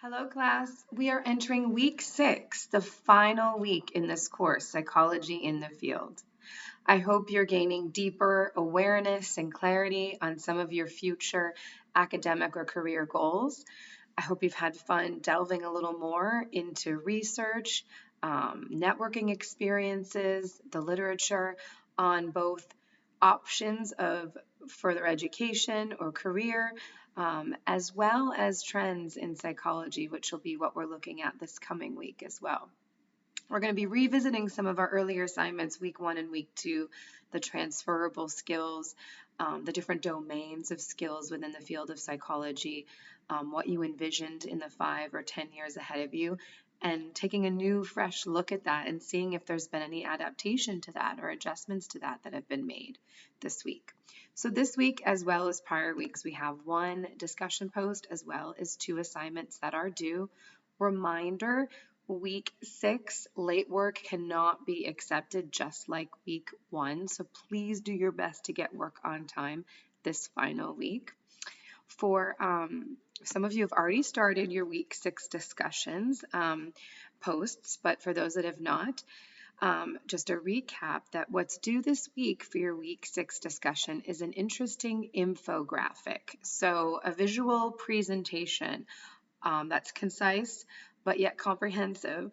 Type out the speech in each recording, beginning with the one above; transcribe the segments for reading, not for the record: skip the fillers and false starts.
Hello, class. We are entering week 6, the final week in this course, Psychology in the Field. I hope you're gaining deeper awareness and clarity on some of your future academic or career goals. I hope you've had fun delving a little more into research, networking experiences, the literature on both options of further education or career, as well as trends in psychology, which will be what we're looking at this coming week as well. We're going to be revisiting some of our earlier assignments, week 1 and week 2, the transferable skills, the different domains of skills within the field of psychology, what you envisioned in the 5 or 10 years ahead of you, and taking a new, fresh look at that and seeing if there's been any adaptation to that or adjustments to that have been made this week. So this week, as well as prior weeks, we have 1 discussion post as well as 2 assignments that are due. Reminder, week 6, late work cannot be accepted just like week 1. So please do your best to get work on time this final week. For some of you have already started your week 6 discussions posts, but for those that have not, just a recap that what's due this week for your week 6 discussion is an interesting infographic. So a visual presentation that's concise but yet comprehensive,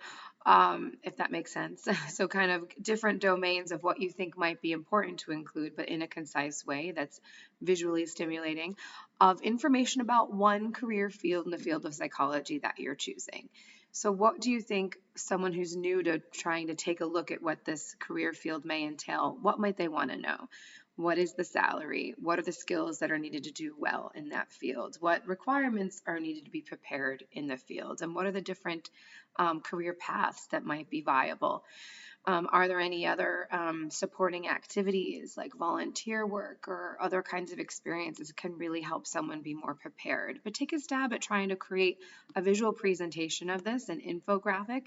if that makes sense. So kind of different domains of what you think might be important to include, but in a concise way that's visually stimulating, of information about one career field in the field of psychology that you're choosing. So what do you think someone who's new to trying to take a look at what this career field may entail, what might they want to know? What is the salary? What are the skills that are needed to do well in that field? What requirements are needed to be prepared in the field? And what are the different career paths that might be viable? Are there any other supporting activities like volunteer work or other kinds of experiences that can really help someone be more prepared? But take a stab at trying to create a visual presentation of this, an infographic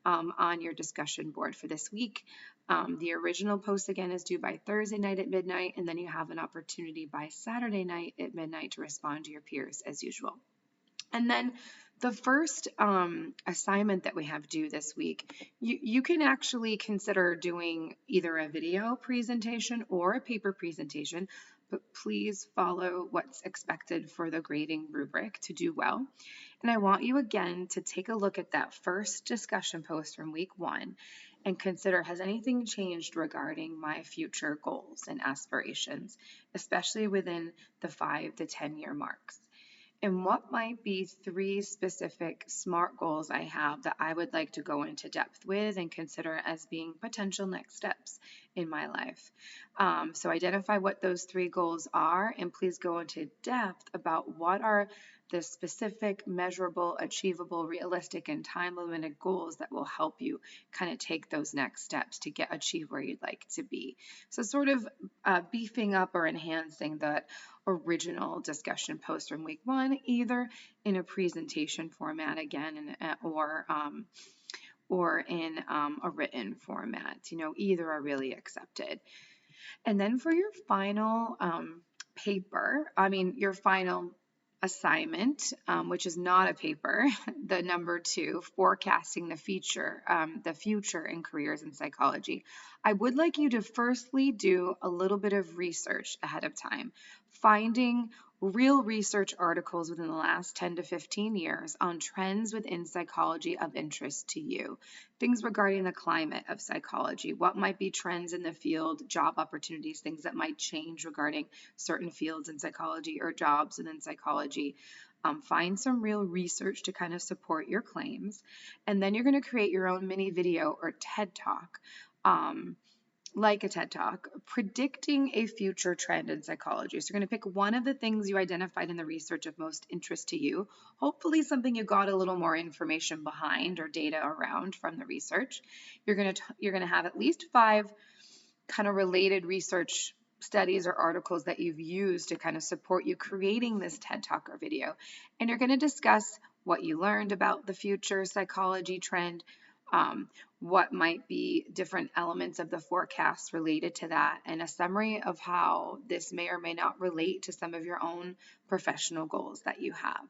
on your discussion board for this week. The original post again is due by Thursday night at midnight, and then you have an opportunity by Saturday night at midnight to respond to your peers as usual. And then the first assignment that we have due this week, you can actually consider doing either a video presentation or a paper presentation, but please follow what's expected for the grading rubric to do well. And I want you again to take a look at that first discussion post from week 1 and consider, has anything changed regarding my future goals and aspirations, especially within the 5 to 10 year marks? And what might be 3 specific SMART goals I have that I would like to go into depth with and consider as being potential next steps in my life? So identify what those 3 goals are, and please go into depth about what are the specific, measurable, achievable, realistic, and time-limited goals that will help you kind of take those next steps to achieve where you'd like to be. So sort of beefing up or enhancing that original discussion post from week 1, either in a presentation format again, or in a written format. Either are really accepted. And then for your final your final assignment, which is not a paper, the number 2, forecasting the future in careers in psychology. I would like you to firstly do a little bit of research ahead of time, finding real research articles within the last 10 to 15 years on trends within psychology of interest to you. Things regarding the climate of psychology, what might be trends in the field, job opportunities, things that might change regarding certain fields in psychology or jobs within psychology. Find some real research to kind of support your claims. And then you're going to create your own mini video or TED Talk, like a TED Talk, predicting a future trend in psychology. So you're going to pick one of the things you identified in the research of most interest to you, hopefully something you got a little more information behind or data around from the research. You're going to have at least 5 kind of related research studies or articles that you've used to kind of support you creating this TED Talk or video. And you're going to discuss what you learned about the future psychology trend, what might be different elements of the forecast related to that, and a summary of how this may or may not relate to some of your own professional goals that you have.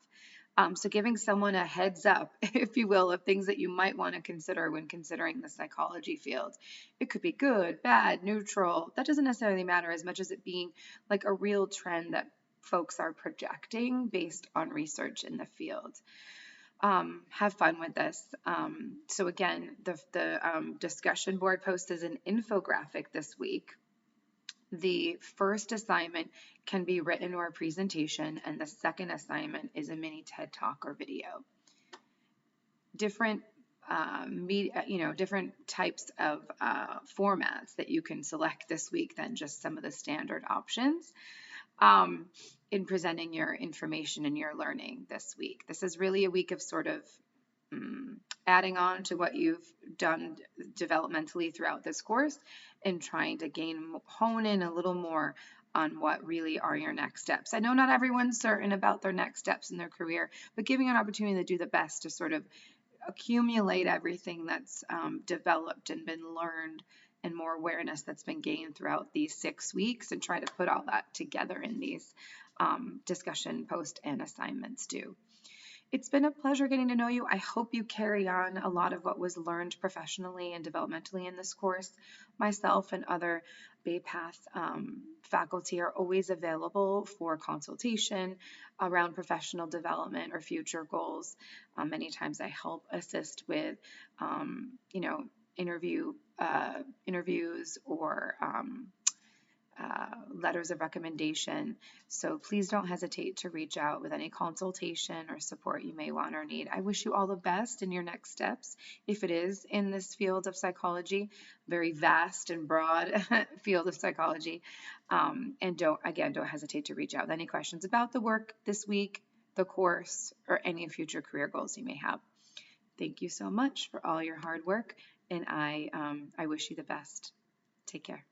So giving someone a heads up, if you will, of things that you might want to consider when considering the psychology field. It could be good, bad, neutral. That doesn't necessarily matter as much as it being like a real trend that folks are projecting based on research in the field. Have fun with this. So again, the discussion board post is an infographic this week. The first assignment can be written or a presentation, and the second assignment is a mini TED Talk or video. Different different types of formats that you can select this week than just some of the standard options in presenting your information and your learning this week. This is really a week of sort of adding on to what you've done developmentally throughout this course and trying to hone in a little more on what really are your next steps. I know not everyone's certain about their next steps in their career, but giving an opportunity to do the best to sort of accumulate everything that's developed and been learned and more awareness that's been gained throughout these 6 weeks, and try to put all that together in these discussion posts and assignments too. It's been a pleasure getting to know you. I hope you carry on a lot of what was learned professionally and developmentally in this course. Myself and other Bay Path faculty are always available for consultation around professional development or future goals. Many times I help assist with, interviews or letters of recommendation. So please don't hesitate to reach out with any consultation or support you may want or need. I wish you all the best in your next steps, if it is in this field of psychology, very vast and broad field of psychology. And don't hesitate to reach out with any questions about the work this week, the course, or any future career goals you may have. Thank you so much for all your hard work, and I wish you the best. Take care.